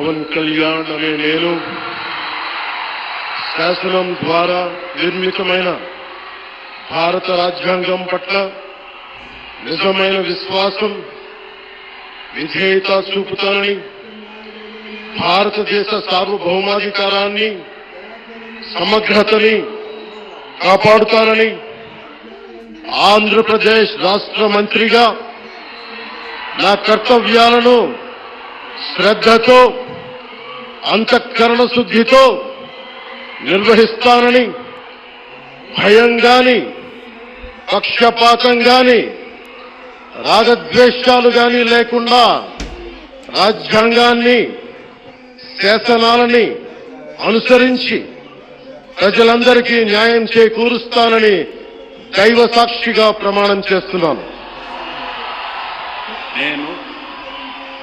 పవన్ కళ్యాణ్ అనే నేను శాసనం ద్వారా నిర్మితమైన భారత రాజ్యాంగం పట్ల నిజమైన విశ్వాసం, విధేయత చూపుతానని, భారతదేశ సార్వభౌమాధికారాన్ని, సమగ్రతని కాపాడుతానని, ఆంధ్రప్రదేశ్ రాష్ట్ర మంత్రిగా నా కర్తవ్యాలను శ్రద్ధతో, అంతఃకరణ శుద్ధితో నిర్వహిస్తానని, భయం గాని, పక్షపాతం గాని, రాగద్వేషాలు గాని లేకుండా రాజ్యాంగాన్ని, శాసనాలని అనుసరించి ప్రజలందరికీ న్యాయం చేకూరుస్తానని దైవ సాక్షిగా ప్రమాణం చేస్తున్నాను. నేను